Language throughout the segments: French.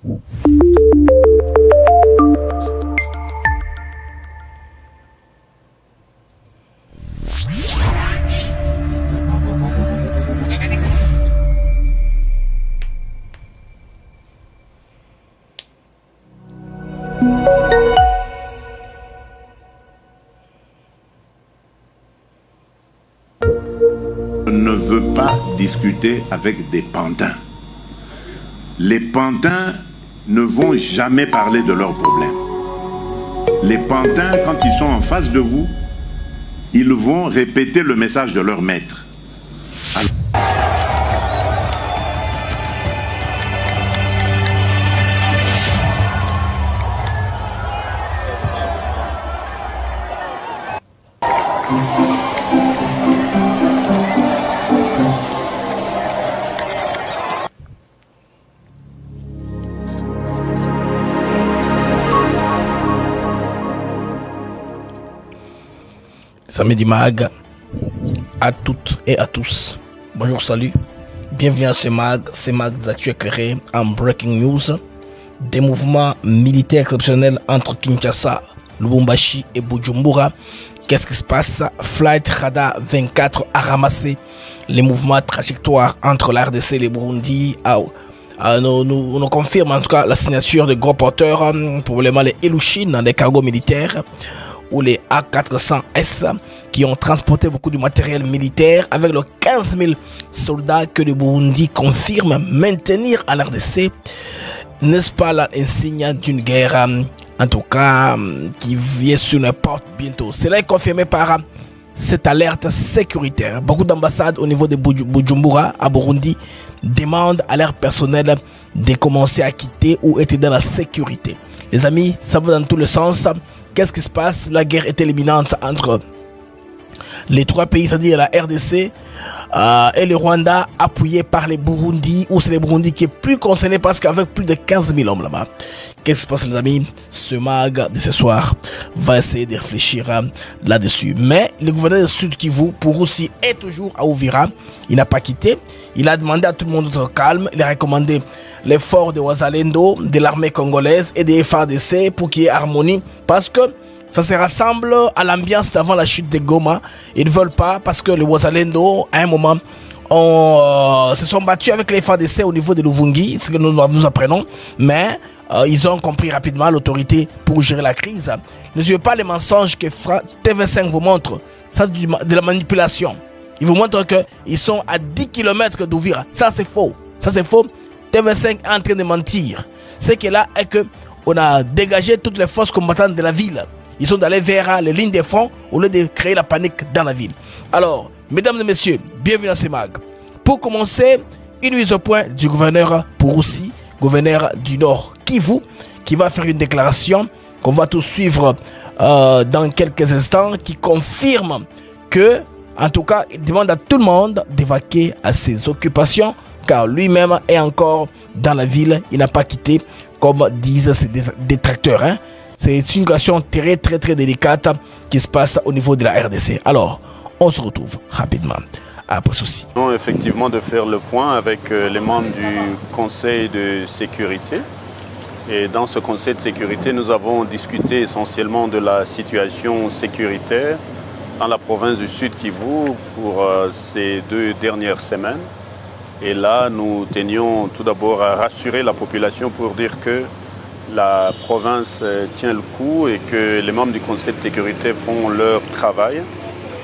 Ne veut pas discuter avec des pantins. Les pantins ne vont jamais parler de leurs problèmes. Les pantins, quand ils sont en face de vous, ils vont répéter le message de leur maître. Samedi Mag, à toutes et à tous. Bonjour, salut. Bienvenue à ce Mag des actus éclairés en breaking news. Des mouvements militaires exceptionnels entre Kinshasa, Lubumbashi et Bujumbura. Qu'est-ce qui se passe? Flight Radar 24 a ramassé les mouvements trajectoires entre la RDC et le Burundi. Nous confirme en tout cas la signature de gros porteurs, probablement les Ilyushin dans des cargos militaires, ou les A400S qui ont transporté beaucoup de matériel militaire avec les 15 000 soldats que le Burundi confirme maintenir en RDC. N'est-ce pas l'insigne d'une guerre, en tout cas, qui vient sur nos portes bientôt? Cela est confirmé par cette alerte sécuritaire. Beaucoup d'ambassades au niveau de Bujumbura, à Burundi, demandent à leur personnel de commencer à quitter ou être dans la sécurité. Les amis, ça va dans tous les sens. Qu'est-ce qui se passe? La guerre est imminente entre les trois pays, c'est-à-dire la RDC et le Rwanda, appuyé par les Burundi, ou c'est les Burundi qui est plus concerné parce qu'avec plus de 15 000 hommes là-bas. Qu'est-ce qui se passe, les amis? Ce mag de ce soir va essayer de réfléchir là-dessus. Mais le gouverneur de Sud Kivu, pour aussi, est toujours à Uvira. Il n'a pas quitté. Il a demandé à tout le monde d'être calme. Il a recommandé l'effort de Wazalendo, de l'armée congolaise et des FARDC pour qu'il y ait harmonie. Parce que ça se rassemble à l'ambiance d'avant la chute de Goma. Ils ne veulent pas parce que les Wazalendo, à un moment, se sont battus avec les FARDC au niveau de Luvungi, ce que nous apprenons. Mais ils ont compris rapidement l'autorité pour gérer la crise. Ne suivez pas les mensonges que TV5 vous montre. Ça, c'est de la manipulation. Ils vous montrent qu'ils sont à 10 km d'Uvira. Ça, c'est faux. Ça, c'est faux. TV5 est en train de mentir. Ce qui est là est qu'on a dégagé toutes les forces combattantes de la ville. Ils sont allés vers les lignes de front au lieu de créer la panique dans la ville. Alors, mesdames et messieurs, bienvenue dans ce mag. Pour commencer, une mise au point du gouverneur Pouroussi, gouverneur du Nord Kivu, qui va faire une déclaration qu'on va tous suivre dans quelques instants, qui confirme que, en tout cas, il demande à tout le monde d'évacuer à ses occupations, car lui-même est encore dans la ville. Il n'a pas quitté, comme disent ses détracteurs. C'est une situation très délicate qui se passe au niveau de la RDC. Alors, on se retrouve rapidement après ceci. Effectivement, de faire le point avec les membres du Conseil de sécurité. Et dans ce Conseil de sécurité, nous avons discuté essentiellement de la situation sécuritaire dans la province du Sud Kivu pour ces 2 dernières semaines. Et là, nous tenions tout d'abord à rassurer la population pour dire que la province tient le coup et que les membres du Conseil de sécurité font leur travail.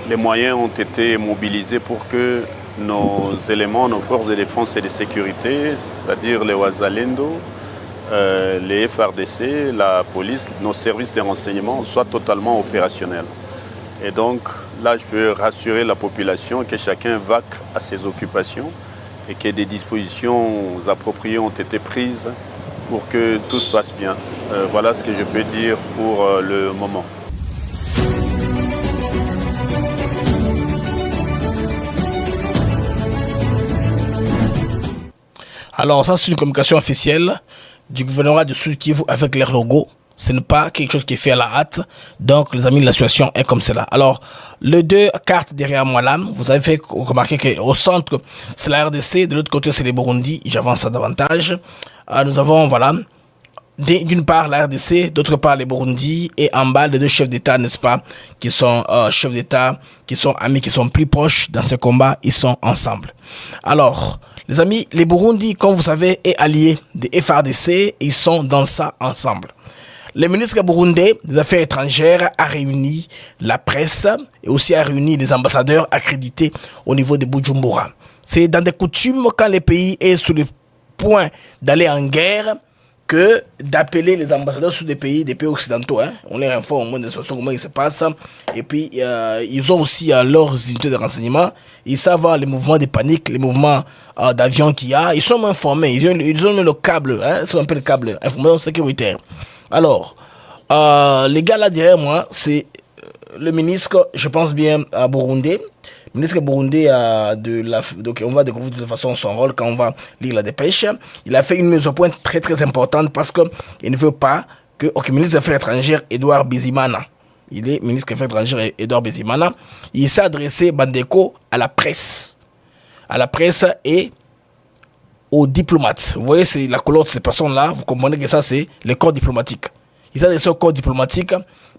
Les moyens ont été mobilisés pour que nos éléments, nos forces de défense et de sécurité, c'est-à-dire les Wazalendo, les FARDC, la police, nos services de renseignement soient totalement opérationnels. Et donc là, je peux rassurer la population que chacun vaque à ses occupations et que des dispositions appropriées ont été prises pour que tout se passe bien. Voilà ce que je peux dire pour le moment. Alors ça, c'est une communication officielle du gouvernorat de Sud Kivu avec leur logo. Ce n'est pas quelque chose qui est fait à la hâte. Donc, les amis, la situation est comme cela. Alors, les deux cartes derrière moi là, vous avez fait remarquer qu'au centre, c'est la RDC. De l'autre côté, c'est les Burundi. J'avance ça davantage. Nous avons, voilà, d'une part la RDC, d'autre part les Burundi, et en bas les deux chefs d'État, n'est-ce pas, qui sont chefs d'État, qui sont amis, qui sont plus proches dans ce combat, ils sont ensemble. Alors, les amis, les Burundi, comme vous savez, est allié des FARDC, ils sont dans ça ensemble. Le ministre burundais des Affaires étrangères a réuni la presse et aussi a réuni les ambassadeurs accrédités au niveau de Bujumbura. C'est dans des coutumes quand le pays est sur le point d'aller en guerre que d'appeler les ambassadeurs sur des pays occidentaux. Hein. On les informe au moins de comment il se passe. Et puis, ils ont aussi leurs unités de renseignement. Ils savent les mouvements de panique, les mouvements d'avion qu'il y a. Ils sont informés. Ils ont le câble. Hein. C'est un peu le câble information sécuritaire. Alors, les gars là derrière moi, c'est le ministre, je pense bien, à Burundi. Le ministre burundais donc on va découvrir de toute façon son rôle quand on va lire la dépêche. Il a fait une mise au point très très importante parce qu'il ne veut pas que... Ok, ministre des Affaires étrangères, Edouard Bizimana. Il est ministre des Affaires étrangères, Edouard Bizimana. Il s'est adressé, Bandeko, à la presse. À la presse et aux diplomates. Vous voyez, c'est la couleur de ces personnes-là. Vous comprenez que ça, c'est le corps diplomatique. Il s'est adressé au corps diplomatique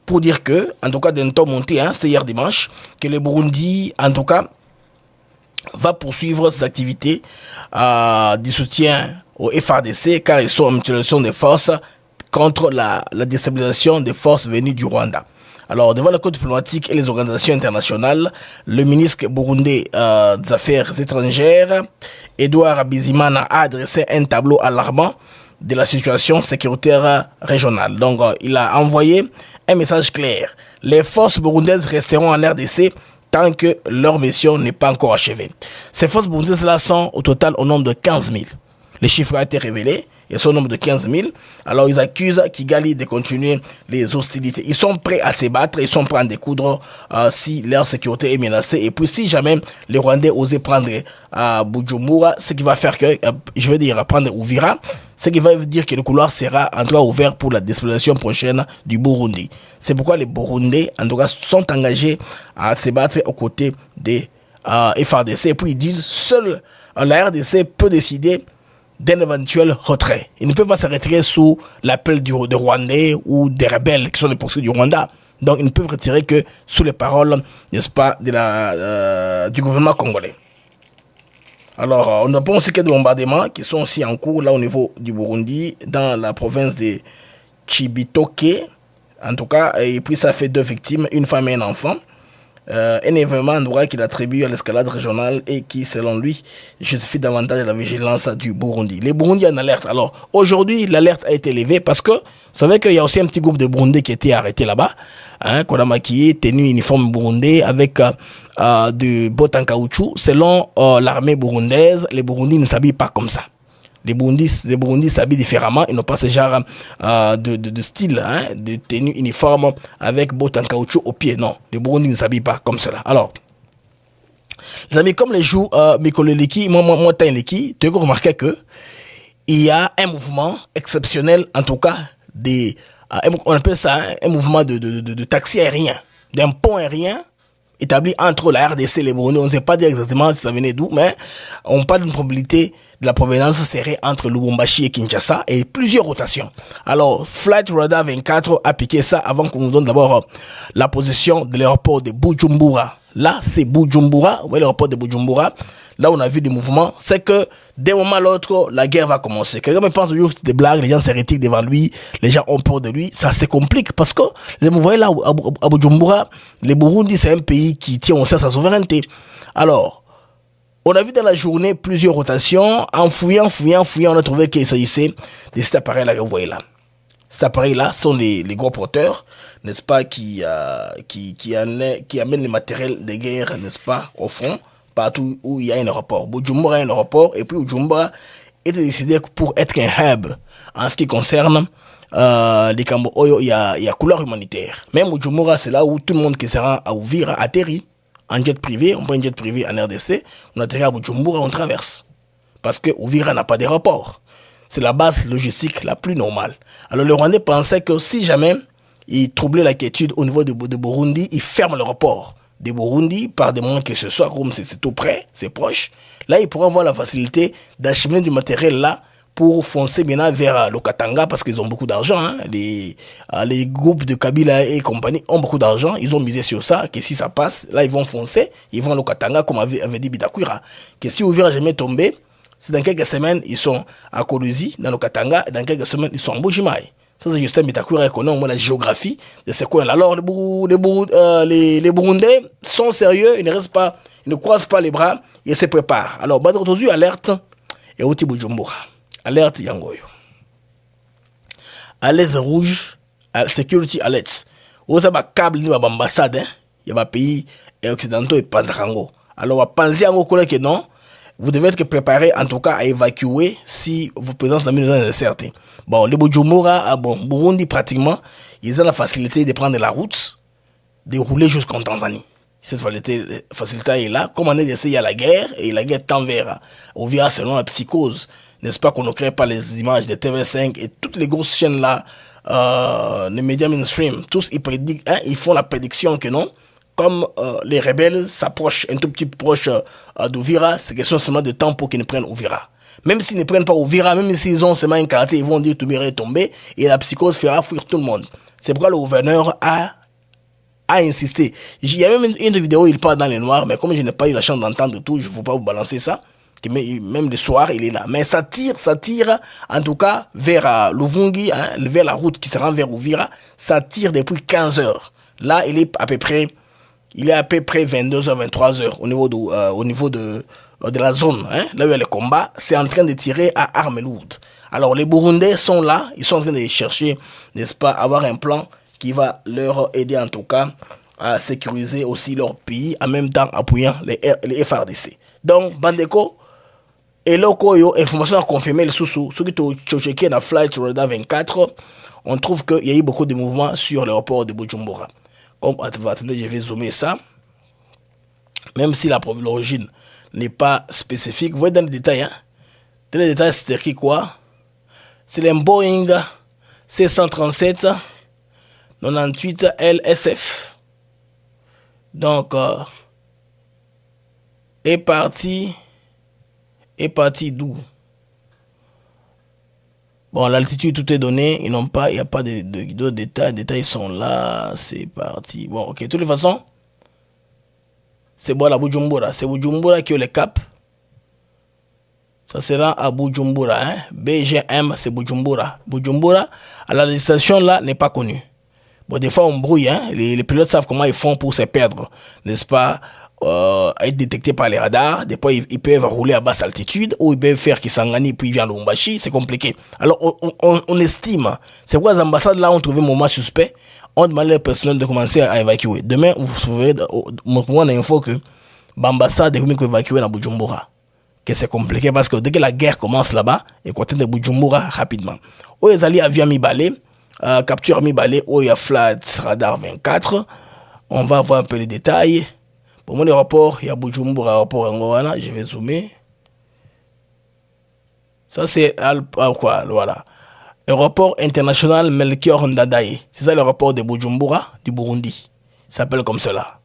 pour dire que, en tout cas, d'un temps monté, hein, c'était hier dimanche, que le Burundi, en tout cas, va poursuivre ses activités du soutien au FARDC, car ils sont en mutualisation des forces contre la déstabilisation des forces venues du Rwanda. Alors, devant le corps diplomatique et les organisations internationales, le ministre burundais des Affaires étrangères, Edouard Bizimana, a adressé un tableau alarmant de la situation sécuritaire régionale. Donc, il a envoyé un message clair. Les forces burundaises resteront en RDC tant que leur mission n'est pas encore achevée. Ces forces burundaises-là sont au total au nombre de 15 000. Les chiffres ont été révélés. Ils sont au nombre de 15 000. Alors, ils accusent Kigali de continuer les hostilités. Ils sont prêts à se battre. Ils sont prêts à en découdre si leur sécurité est menacée. Et puis, si jamais les Rwandais osaient prendre Bujumbura, ce qui va faire que, je veux dire, prendre Uvira, ce qui va dire que le couloir sera en tout cas ouvert pour la déstabilisation prochaine du Burundi. C'est pourquoi les Burundais, en tout cas, sont engagés à se battre aux côtés des FARDC. Et puis, ils disent, seule la RDC peut décider d'un éventuel retrait. Ils ne peuvent pas se retirer sous l'appel des Rwandais ou des rebelles qui sont les poursuites du Rwanda. Donc, ils ne peuvent retirer que sous les paroles, n'est-ce pas, du gouvernement congolais. Alors, on apprend aussi qu'il y a des bombardements qui sont aussi en cours là au niveau du Burundi, dans la province de Chibitoke, en tout cas, et puis ça fait 2 victimes, une femme et un enfant. Un événement en droit qu'il attribue à l'escalade régionale et qui, selon lui, justifie davantage la vigilance du Burundi. Les Burundis en alerte. Alors, aujourd'hui, l'alerte a été élevée parce que, vous savez qu'il y a aussi un petit groupe de Burundais qui a été arrêté là-bas, hein, qu'on a maquillé, tenue uniforme burundais avec du bottes en caoutchouc. Selon l'armée burundaise, les Burundis ne s'habillent pas comme ça. Les Burundis s'habillent différemment. Ils n'ont pas ce genre de style, hein, de tenue uniforme avec bottes en caoutchouc aux pieds. Non, les Burundis ne s'habillent pas comme cela. Alors, les amis, comme les jouent Mikolo Leki, moi, Tainleki, tu as remarqué que il y a un mouvement exceptionnel, en tout cas, on appelle ça un mouvement de taxi aérien, d'un pont aérien établi entre la RDC et les Burundais. On ne sait pas dire exactement si ça venait d'où, mais on parle d'une probabilité de la provenance serrée entre Lubumbashi et Kinshasa et plusieurs rotations. Alors, Flight Radar 24 a piqué ça avant qu'on nous donne d'abord la position de l'aéroport de Bujumbura. Là, c'est Bujumbura, ouais, l'aéroport de Bujumbura. Là, on a vu des mouvements. C'est que d'un moment à l'autre, la guerre va commencer. Quelqu'un me pense toujours que c'est des blagues, les gens s'hérétiquent devant lui, les gens ont peur de lui. Ça se complique parce que, vous voyez là, à Bujumbura, les Burundi, c'est un pays qui tient aussi à sa souveraineté. Alors, on a vu dans la journée plusieurs rotations. En fouillant, on a trouvé qu'il s'agissait de cet appareil-là que vous voyez là. Cet appareil-là sont les gros porteurs, n'est-ce pas, qui amènent les matériels de guerre, n'est-ce pas, au front, partout où il y a un aéroport. Bujumbura a un aéroport, et puis Bujumbura est décidé pour être un hub en ce qui concerne les Cambo Oyo. Il y a couleur humanitaire. Même Bujumbura, c'est là où tout le monde qui se rend à Uvira atterrit. En jet privé, on prend un jet privé en RDC, on atterrit à Bujumbura, on traverse. Parce que Uvira n'a pas d'aéroport. c'est la base logistique la plus normale. Alors les Rwandais pensaient que si jamais ils troublaient la quiétude au niveau de Burundi, ils ferment l'aéroport de Burundi par des moments que ce soit, comme c'est tout près, c'est proche. Là, ils pourront avoir la facilité d'acheminer du matériel là pour foncer maintenant vers le Katanga parce qu'ils ont beaucoup d'argent. Hein. Les groupes de Kabila et compagnie ont beaucoup d'argent. Ils ont misé sur ça, que si ça passe, là, ils vont foncer, ils vont au Katanga, comme avait dit Bitakwira. Que si Uvira jamais tombé, c'est dans quelques semaines, ils sont à Koluzi, dans le Katanga, et dans quelques semaines, ils sont en Bujimaï. Ça, c'est Justin Bitakwira qui connaît au moins la géographie de ces coins-là. Alors, les Burundais sont sérieux, ils ne restent pas, ils ne croisent pas les bras, ils se préparent. Alors, aujourd'hui, alerte, et Oti Bujumbura. Alerte Yangoyo. Alerte rouge, security alert. Vous avez un câble dans l'ambassade, il y a un pays occidentaux et Panzakango. Alors, pensez à que non, vous devez être préparé en tout cas à évacuer si vous présentez dans une zone incertaine. Bon, les Bujumbura, Burundi pratiquement, ils ont la facilité de prendre la route, de rouler jusqu'en Tanzanie. Cette facilité est là. Comme on est d'essayer, il y a la guerre, et la guerre tend vers Uvira selon la psychose. N'est-ce pas qu'on ne crée pas les images de TV5 et toutes les grosses chaînes là, les médias mainstream, tous ils font la prédiction que non, comme les rebelles s'approchent un tout petit peu proche d'Uvira, c'est question seulement de temps pour qu'ils ne prennent Uvira. Même s'ils ne prennent pas Uvira, même s'ils ont seulement un quartier, ils vont dire que Uvira est tombé et la psychose fera fuir tout le monde. C'est pourquoi le gouverneur a insisté. Il y a même une vidéo où il parle dans les noirs, mais comme je n'ai pas eu la chance d'entendre tout, je ne veux pas vous balancer ça. Même le soir, il est là. Mais ça tire en tout cas vers Luvungi, hein, vers la route qui se rend vers Uvira. Ça tire depuis 15 heures. Là, il est à peu près 22h, 23h au niveau de la zone, hein, là où il y a le combat. C'est en train de tirer à armes lourdes. Alors, les Burundais sont là. Ils sont en train de chercher, n'est-ce pas, avoir un plan qui va leur aider en tout cas à sécuriser aussi leur pays, en même temps appuyant les FRDC. Donc, Bandeko, et là, information à confirmer le sous-sous. Ceux qui ont checké dans Flight Radar 24, on trouve qu'il y a eu beaucoup de mouvements sur l'aéroport de Bujumbura. Comme, attendez, je vais zoomer ça. Même si l'origine n'est pas spécifique, vous voyez dans les détails. Hein? Dans les détails, c'est écrit quoi? C'est un Boeing C-137 98 LSF. Donc, est parti d'où? Bon, l'altitude, tout est donné. Il n'y a pas de détails. Les détails sont là. C'est parti. Bon, ok. De toutes les façons, c'est bon, la Bujumbura. C'est Bujumbura qui est le cap. Ça sera à Bujumbura. Hein? BGM, c'est Bujumbura. Bujumbura, à la destination là, n'est pas connue. Bon, des fois, on brouille. Hein? Les pilotes savent comment ils font pour se perdre. N'est-ce pas? Être détectés par les radars. Des fois, ils peuvent rouler à basse altitude ou ils peuvent faire Kisangani puis ils viennent à Lubumbashi. C'est compliqué. Alors, on estime. C'est pourquoi les ambassades là ont trouvé un moment suspect. On demande aux personnels de commencer à évacuer. Demain, vous verrez, moi, on a info que l'ambassade est évacuée dans Bujumbura. Que c'est compliqué parce que dès que la guerre commence là-bas, ils côté de Bujumbura rapidement. Où ils allaient avion Mibale, capture Mibale, où il y a Flight Radar 24. On va voir un peu les détails. Pour mon aéroport, il y a Bujumbura, aéroport Angoana. Je vais zoomer. Ça, c'est quoi? Voilà. Aéroport international Melchior Ndadaye. C'est ça l'aéroport de Bujumbura, du Burundi. Il s'appelle comme cela.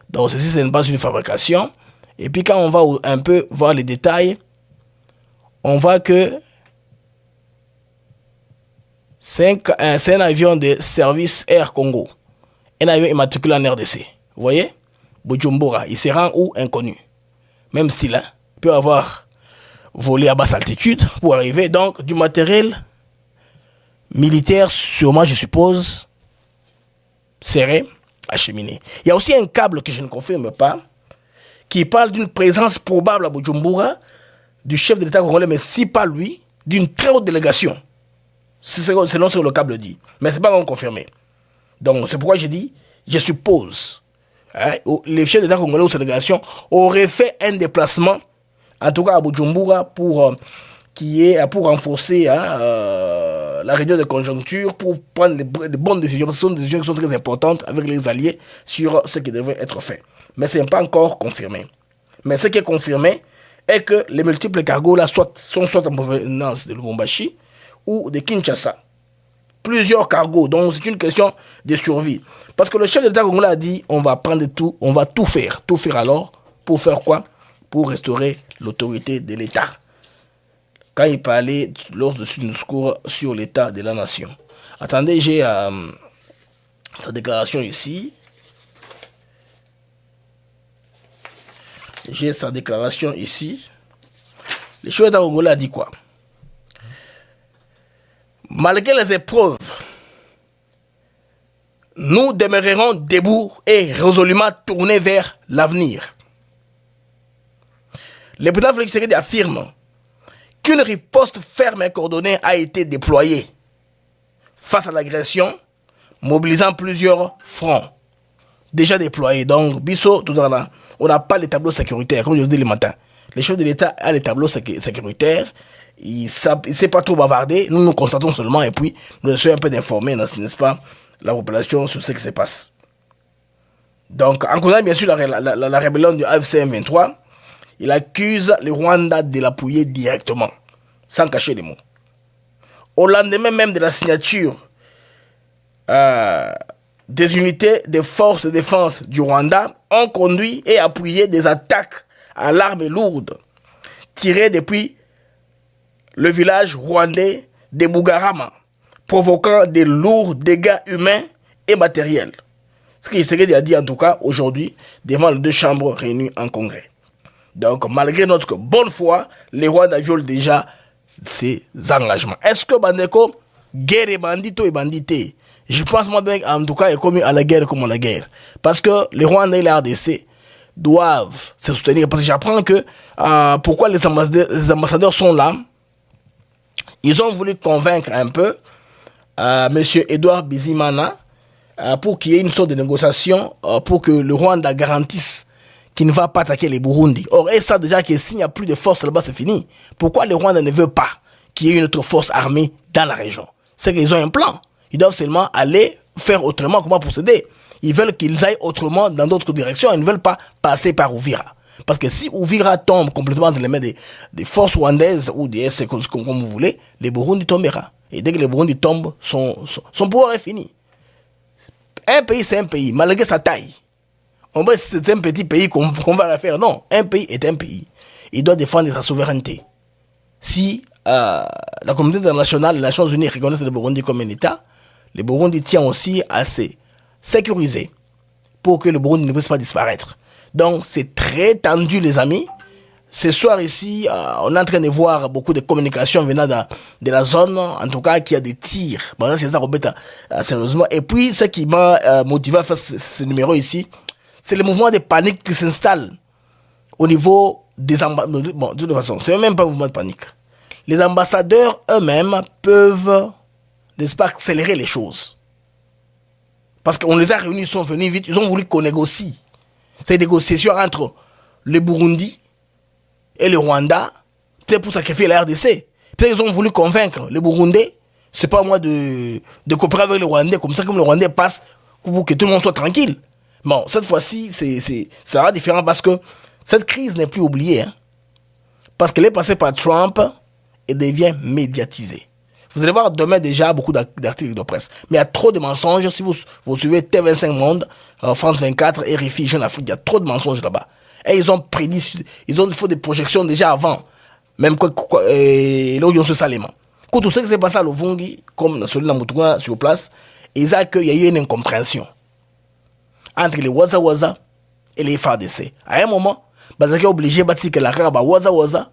Donc, ceci, ce n'est pas une fabrication. Et puis, quand on va un peu voir les détails, on voit que c'est un avion de service Air Congo. Un avion immatriculé en RDC. Vous voyez? Bujumbura, il se rend où? Inconnu. Même style, hein? Il peut avoir volé à basse altitude pour arriver. Donc, du matériel militaire, sûrement, je suppose, serait acheminé. Il y a aussi un câble que je ne confirme pas, qui parle d'une présence probable à Bujumbura du chef de l'État congolais, mais si pas lui, d'une très haute délégation. Selon ce que le câble dit. Mais ce n'est pas encore confirmé. Donc, c'est pourquoi j'ai dit, je suppose. Hein, les chefs d'État congolais ou sa délégation auraient fait un déplacement, en tout cas à Bujumbura, pour renforcer la réunion de conjoncture, pour prendre les bonnes décisions, parce que ce sont des décisions qui sont très importantes avec les alliés sur ce qui devrait être fait. Mais ce n'est pas encore confirmé. Mais ce qui est confirmé est que les multiples cargos là sont soit en provenance de Lubumbashi ou de Kinshasa. Plusieurs cargos, donc c'est une question de survie. Parce que le chef de l'État congolais a dit on va prendre tout, on va tout faire. Tout faire alors, pour faire quoi? Pour restaurer l'autorité de l'État. Quand il parlait lors de son discours sur l'état de la nation. Attendez, j'ai sa déclaration ici. J'ai sa déclaration ici. Le chef de l'État congolais a dit quoi? Malgré les épreuves, nous demeurerons debout et résolument tournés vers l'avenir. Le président Félix Tshisekedi affirme qu'une riposte ferme et coordonnée a été déployée face à l'agression, mobilisant plusieurs fronts déjà déployés. Donc, Bisso, tout à l'heure, on n'a pas les tableaux sécuritaires, comme je vous dis le matin. Les chefs de l'État ont les tableaux sécuritaires. Il ne sait pas trop bavarder. Nous constatons seulement et puis nous essayons un peu d'informer, n'est-ce pas, la population sur ce qui se passe. Donc, en connaissant bien sûr la rébellion du AFC M23, il accuse le Rwanda de l'appuyer directement, sans cacher les mots. Au lendemain même de la signature des unités des forces de défense du Rwanda ont conduit et appuyé des attaques à l'arme lourde tirées depuis le village rwandais de Bugarama, provoquant de lourds dégâts humains et matériels. Ce qu'il serait à dire en tout cas aujourd'hui devant les deux chambres réunies en congrès. Donc malgré notre bonne foi, les Rwandais violent déjà ces engagements. Est-ce que Bandeko, guerre et bandito et bandité? Je pense moi bien en tout cas est commis à la guerre comme à la guerre. Parce que les Rwandais et les RDC doivent se soutenir. Parce que j'apprends que pourquoi les ambassadeurs sont là. Ils ont voulu convaincre un peu M. Edouard Bizimana pour qu'il y ait une sorte de négociation pour que le Rwanda garantisse qu'il ne va pas attaquer les Burundi. Or, et ça déjà que s'il n'y a plus de force là-bas, c'est fini. Pourquoi le Rwanda ne veut pas qu'il y ait une autre force armée dans la région? C'est qu'ils ont un plan. Ils doivent seulement aller faire autrement, comment procéder. Ils veulent qu'ils aillent autrement dans d'autres directions. Ils ne veulent pas passer par Uvira. Parce que si Uvira tombe complètement dans les mains des forces rwandaises ou des FC, comme vous voulez, les Burundi tombera. Et dès que les Burundi tombent, son pouvoir est fini. Un pays, c'est un pays, malgré sa taille. On va c'est un petit pays qu'on va la faire. Non, un pays est un pays. Il doit défendre sa souveraineté. Si la communauté internationale, les Nations Unies reconnaissent le Burundi comme un État, le Burundi tient aussi à se sécuriser pour que le Burundi ne puisse pas disparaître. Donc c'est très tendu les amis. Ce soir ici, on est en train de voir beaucoup de communications venant de la zone, en tout cas qu'il y a des tirs. Bon, c'est ça, sérieusement. Et puis ce qui m'a motivé à faire ce numéro ici, c'est le mouvement de panique qui s'installe au niveau des ambassadeurs. Bon, de toute façon, c'est même pas un mouvement de panique. Les ambassadeurs eux-mêmes peuvent, n'est-ce pas, accélérer les choses. Parce qu'on les a réunis, ils sont venus vite, ils ont voulu qu'on négocie. C'est une négociation entre le Burundi et le Rwanda, c'est pour sacrifier la RDC. Peut-être qu'ils ont voulu convaincre les Burundais, c'est pas moi de coopérer avec les Rwandais, comme ça, comme le Rwandais passe, pour que tout le monde soit tranquille. Bon, cette fois-ci, ça sera différent parce que cette crise n'est plus oubliée. Hein. Parce qu'elle est passée par Trump et devient médiatisée. Vous allez voir demain déjà beaucoup d'articles de presse. Mais il y a trop de mensonges. Si vous suivez T25 Monde, France 24, RFI, Jeune Afrique, il y a trop de mensonges là-bas. Et ils ont prédit, ils ont fait des projections déjà avant. Même là où ils ont ce salement. Quand tout ce qui s'est passé à Lovungi, comme celui de Moutoua sur place, il y a eu une incompréhension entre les Waza et les FARDC. À un moment, ils sont obligés de bâtir que la Karaba Waza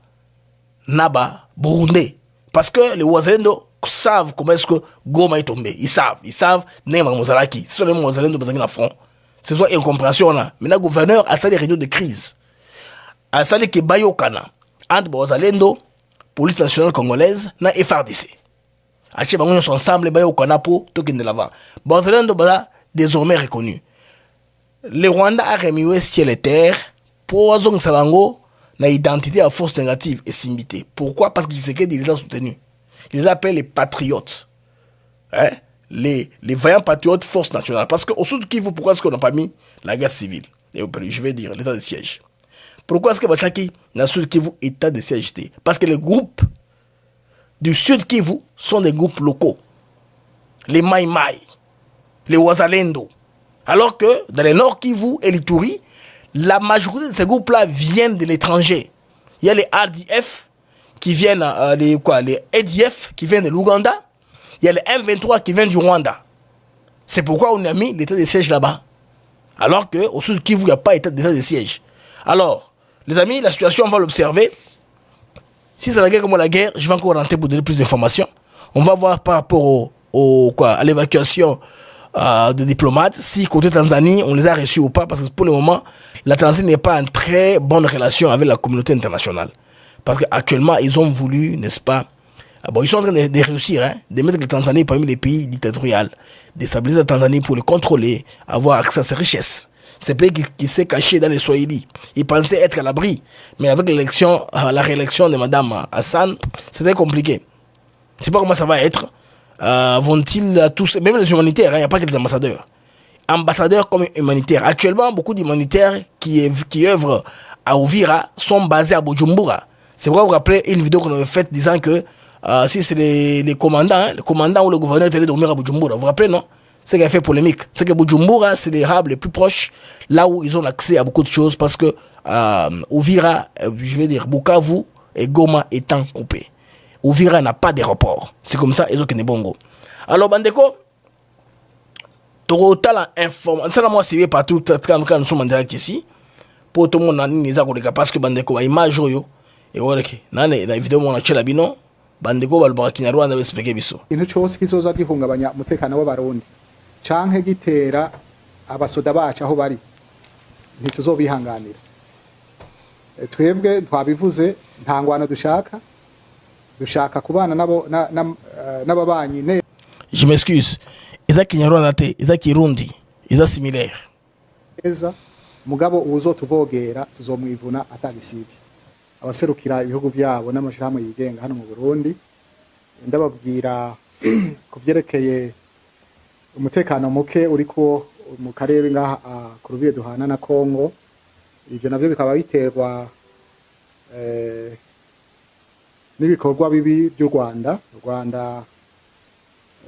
Naba Burundi. Parce que les Wazalendo savent comment est-ce que Goma est tombé. Ils savent, Nema Mozalaki. Ce sont les Wazalendo qui sont en front. C'est soit incompréhension là. Maintenant, le gouverneur a fait des réunions de crise. A fait que Bayokana, entre Wazalendo, police nationale congolaise, et FARDC. Acheter bango sont ensemble, Bayokana pour token de l'avant. Wazalendo est désormais reconnu. Le Rwanda a remué ciel et terre pour Wazong Sabango. Na identité à force négative et simbité. Pourquoi? Parce que Tshisekedi les a soutenus. Il les appelle les patriotes. Hein? Les vaillants patriotes force nationale. Parce qu'au sud Kivu, pourquoi est-ce qu'on n'a pas mis la guerre civile? Et je vais dire l'état de siège. Pourquoi est-ce que Bachaki dans Sud Kivu état de siège? Parce que les groupes du Sud Kivu sont des groupes locaux. Les Mai Mai, les Wazalendo. Alors que dans les Nord Kivu et l'Ituri, la majorité de ces groupes-là viennent de l'étranger. Il y a les ADF qui viennent, les ADF qui viennent de l'Ouganda. Il y a les M23 qui viennent du Rwanda. C'est pourquoi on a mis l'état de siège là-bas. Alors qu'au Sud Kivu, il n'y a pas d'état de siège. Alors, les amis, la situation, on va l'observer. Si c'est la guerre comme la guerre, je vais encore rentrer pour donner plus d'informations. On va voir par rapport à l'évacuation de diplomates, si côté Tanzanie, on les a reçus ou pas, parce que pour le moment, la Tanzanie n'est pas en très bonne relation avec la communauté internationale. Parce qu'actuellement, ils ont voulu, n'est-ce pas, ils sont en train de réussir, de mettre la Tanzanie parmi les pays dictatoriaux, déstabiliser la Tanzanie pour le contrôler, avoir accès à ses richesses. C'est un pays qui s'est caché dans les Swahili. Ils pensaient être à l'abri, mais avec la réélection de Madame Hassan, c'était compliqué. Je ne sais pas comment ça va être. Vont-ils tous, même les humanitaires, il n'y a pas que les ambassadeurs. Ambassadeurs comme humanitaires. Actuellement, beaucoup d'humanitaires qui œuvrent à Uvira sont basés à Bujumbura. C'est pourquoi vous vous rappelez une vidéo qu'on avait faite disant que si c'est les commandants, le commandant ou le gouverneur est allé dormir à Bujumbura. Vous vous rappelez, non? C'est qui a fait polémique. C'est que Bujumbura, c'est les hubs les plus proches, là où ils ont accès à beaucoup de choses, parce que Uvira, je vais dire Bukavu et Goma étant coupés. Uvira n'a pas d'aéroport. C'est comme ça, ils ont qu'un bongo. Alors, Bandeko, tu as l'information. Ça, moi, c'est partout quand nous sommes en direct ici. Pour tout le monde, parce que Bandeko, il m'a joué. Et voilà, dans la vidéo, on a fait la bino. Bandeko, Balbara Kinyarwanda, va expliquer biso. Ikintu cyose kizoza gihungabanya umutekano w'abarundi canke gitera abasoda bacu aho bari ntituzobihanganira. Twebwe twabivuze nta ngwano dushaka kubana n'ababanyi ne. Je m'excuse. Iza Kinyarwanda te, iza Kirundi, iza similaire. Eza mugabo uzotuvogera tuzomwivuna atagisivye. Abaserukira ibihugu byabo n'amashirahamwe yigenga hano mu Burundi ndababwira kuvyerekeye umutekano muke uriko mu karere ngaha ku rubiye duhana na Kongo. Ibyo navyo bikaba biterwa n'ibikorwa bibi by'u Rwanda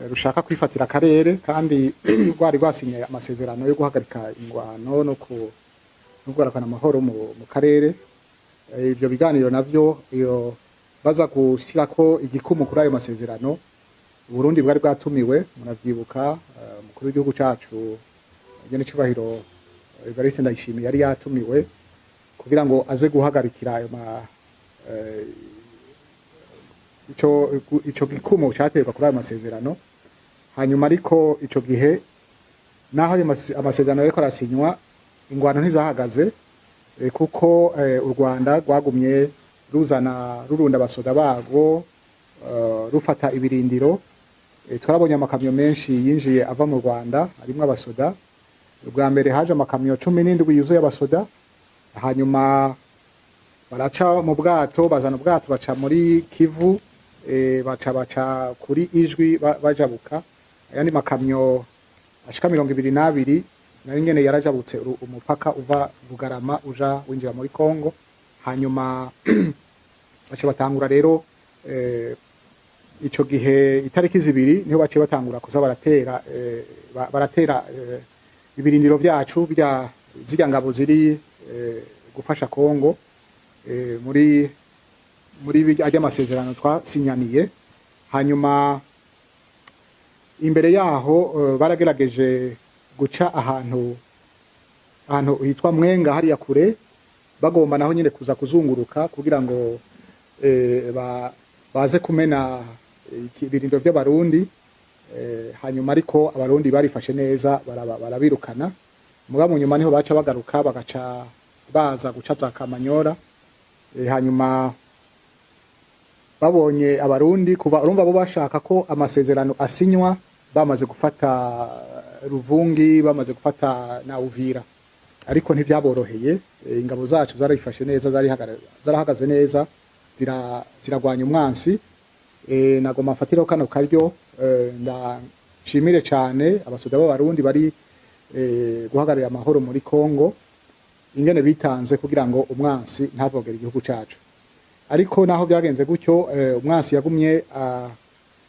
rushaka kwifatira akarere kandi rwari rwasinye amasezerano yo guhagarika ingwano no kugarukana amahoro mu karere. Ibyo biganiro navyo iyo baza gushyirako igikumu kuri ayo masezerano Burundi bwari bwatumiwe, munavyibuka umukuru w'igihugu cacu nyene cubahiro Evariste Ndayishimiye yari yatumiwe kugira ngo aze guhagarikira ayo ico gikumu cyaterwa kuri ayo masezerano. Hanyuma ariko ico gihe naho amasezerano ariko arasinywa ingwano ntizahagaze kuko u Rwanda rwagumye rurunda abasoda barwo rufata ibirindiro. Twarabonye amakamyo menshi yinjiye ava mu Rwanda harimo abasoda. Ubwa mbere haje amakamyo 17 yuzuye abasoda, hanyuma baraca mu bwato, bazana ubwato baca muri Kivu, baca kuri Ijwi bajabuka. Ayandi makamyo ashika 22 nayo nyene yarajabutse umupaka uva Bugarama uja winjira muri Kongo. Hanyuma baca batangura rero ico gihe itariki zibiri niho baciye batangura kuza baratera ibirindiro byacu zirya ngabo ziri gufasha Kongo muri ajya amasezerano twasinyaniye. Hanyuma imbere yaho baragerageje guca ahantu hitwa Mwenga hariya kure, bagomba naho nyine kuza kuzunguruka kugira ngo baze kumena ibirindiro by'abarundi. Hanyuma ariko abarundi barifashe neza barabirukana. Mugabo nyuma niho baca bagaruka bagaca baza guca za Kamanyora. Hanyuma babonye abarundi kuva urumva bo bashaka ko amasezerano asinywa bamaze gufata Ruvungi, bamaze gufata na Uvira, ariko ntivyaboroheye. Ingabo zacu zarifashe neza, zarahagaze neza, ziragwanya umwansi. Nagoma mfatiraho kano karyo ndashimire cyane abasoda b'abarundi bari guhagarira amahoro muri Kongo. ingene bitanze kugira ngo umwansi ntavogere igihugu cacu. Ariko naho byagenze gutyo umwansi yagumye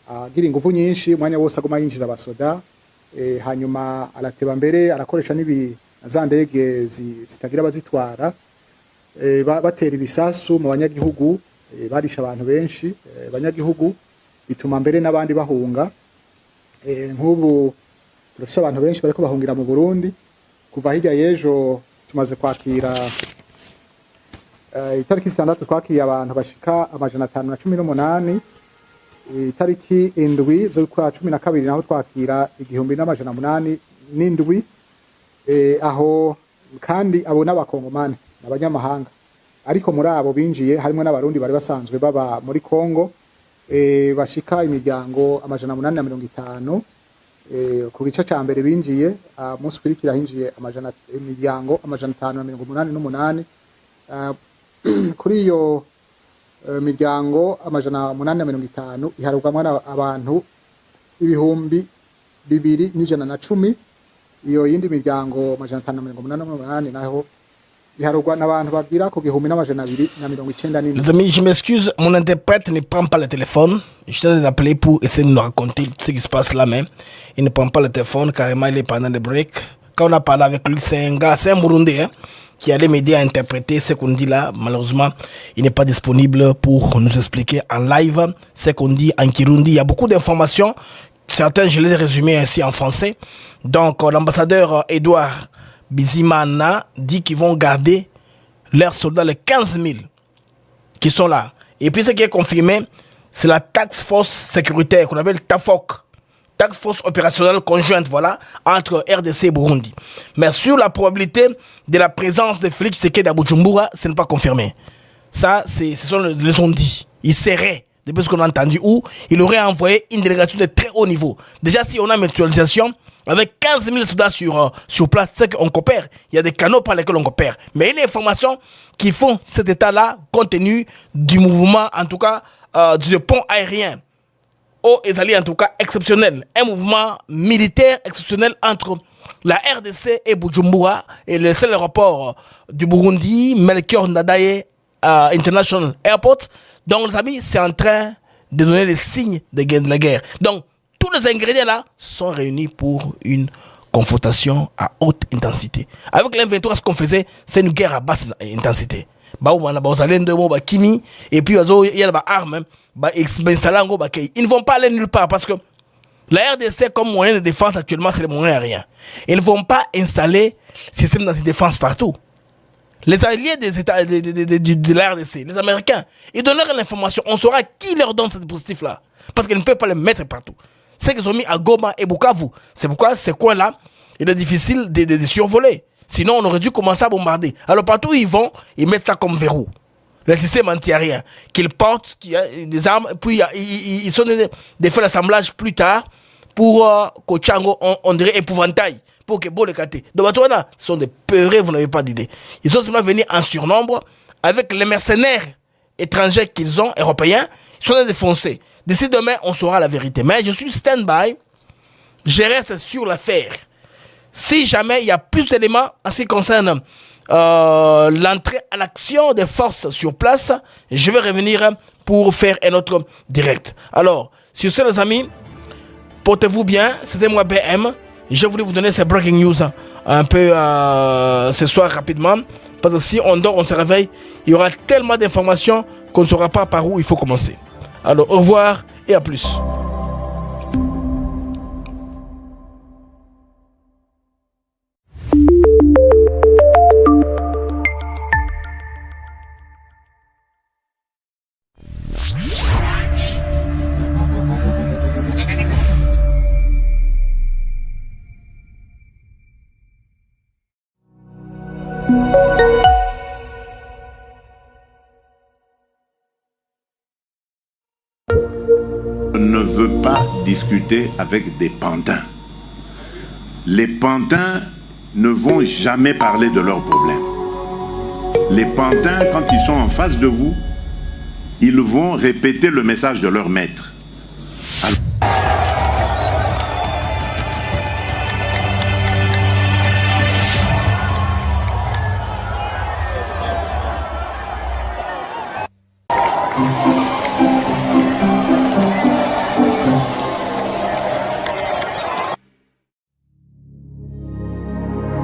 agira ingufu nyinshi, umwanya wose aguma yinjiza abasoda, hanyuma arateba mbere arakoresha za ndege zitagira abazitwara, batera ibisasu mu banyagihugu, barisha abantu benshi abanyagihugu, bituma mbere n'abandi bahunga. Nk'ubu turafise abantu benshi bariko bahungira mu Burundi. Kuva hirya y'ejo tumaze kwakira itariki 6 twakiriye abantu bashika 518, itariki 7 zo kwa 12 naho twakira 1807, aho kandi abo n'abakongomani n'abanyamahanga, ariko muri abo binjiye harimo n'abarundi bari basanzwe baba muri Kongo, bashika imiryango 850. Ku gice ca mbere binjiye umunsi ukurikira hinjiye imiryango 588. Kuri iyo miryango 850 iharugwamwo abantu 2,210. Iyo yindi miryango 588 naho iharugwa n'abantu bagira ku 1,294. Les amis, je m'excuse, mon interprète ne prend pas le téléphone. Je t'ai appelé pour essayer de nous raconter ce qui se passe là, mais il ne prend pas le téléphone, carrément il est pendant le break. Quand on a parlé avec lui, c'est un gars, c'est un Burundais, hein, qui allait m'aider à interpréter ce qu'on dit là. Malheureusement, il n'est pas disponible pour nous expliquer en live ce qu'on dit en Kirundi. Il y a beaucoup d'informations, certains je les ai résumées ainsi en français. Donc l'ambassadeur Edouard Bizimana dit qu'ils vont garder leurs soldats, les 15 000 qui sont là. Et puis ce qui est confirmé, c'est la task force sécuritaire qu'on appelle TAFOC, task force opérationnelle conjointe, voilà, entre RDC et Burundi. Mais sur la probabilité de la présence de Félix Tshisekedi à Bujumbura, ce n'est pas confirmé. Ça, ce sont les ont dit. Il serait, depuis ce qu'on a entendu, où il aurait envoyé une délégation de très haut niveau. Déjà, si on a une mutualisation, avec 15 000 soldats sur place, c'est qu'on coopère. Il y a des canaux par lesquels on coopère. Mais il y a des informations qui font cet état-là, compte tenu du mouvement, en tout cas, du pont aérien. Au Ezali, en tout cas, exceptionnel. Un mouvement militaire exceptionnel entre la RDC et Bujumbura, et le seul aéroport du Burundi, Melchior Ndadaye International Airport. Donc, les amis, c'est en train de donner les signes de la guerre. Donc, tous les ingrédients là sont réunis pour une confrontation à haute intensité. Avec l'M23, ce qu'on faisait, c'est une guerre à basse intensité. Et puis, il y a des armes. Ils ne vont pas aller nulle part parce que la RDC, comme moyen de défense actuellement, c'est le moyen aérien. Ils ne vont pas installer système d'antidéfense partout. Les alliés des États de la RDC, les Américains, ils donneraient l'information. On saura qui leur donne ce dispositif-là. Parce qu'ils ne peuvent pas le mettre partout. C'est qu'ils ont mis à Goma et Bukavu. C'est pourquoi ces coins-là, il est difficile de survoler. Sinon, on aurait dû commencer à bombarder. Alors, partout où ils vont, ils mettent ça comme verrou. Le système antiaérien qu'ils portent, qui a des armes, puis ils sont des faits d'assemblage plus tard pour Kochango, on dirait épouvantail, pour que bon le caté. Donc, ce sont des peureux, vous n'avez pas d'idée. Ils sont seulement venus en surnombre avec les mercenaires étrangers qu'ils ont, européens, ils sont défoncés. D'ici demain, on saura la vérité. Mais je suis stand-by. Je reste sur l'affaire. Si jamais il y a plus d'éléments en ce qui concerne l'entrée en action des forces sur place, je vais revenir pour faire un autre direct. Alors, sur ce, les amis, portez-vous bien. C'était moi, BM. Je voulais vous donner ces breaking news un peu ce soir rapidement. Parce que si on dort, on se réveille, il y aura tellement d'informations qu'on ne saura pas par où il faut commencer. Alors, au revoir et à plus. Ne veut pas discuter avec des pantins. Les pantins ne vont jamais parler de leurs problèmes. Les pantins, quand ils sont en face de vous, ils vont répéter le message de leur maître.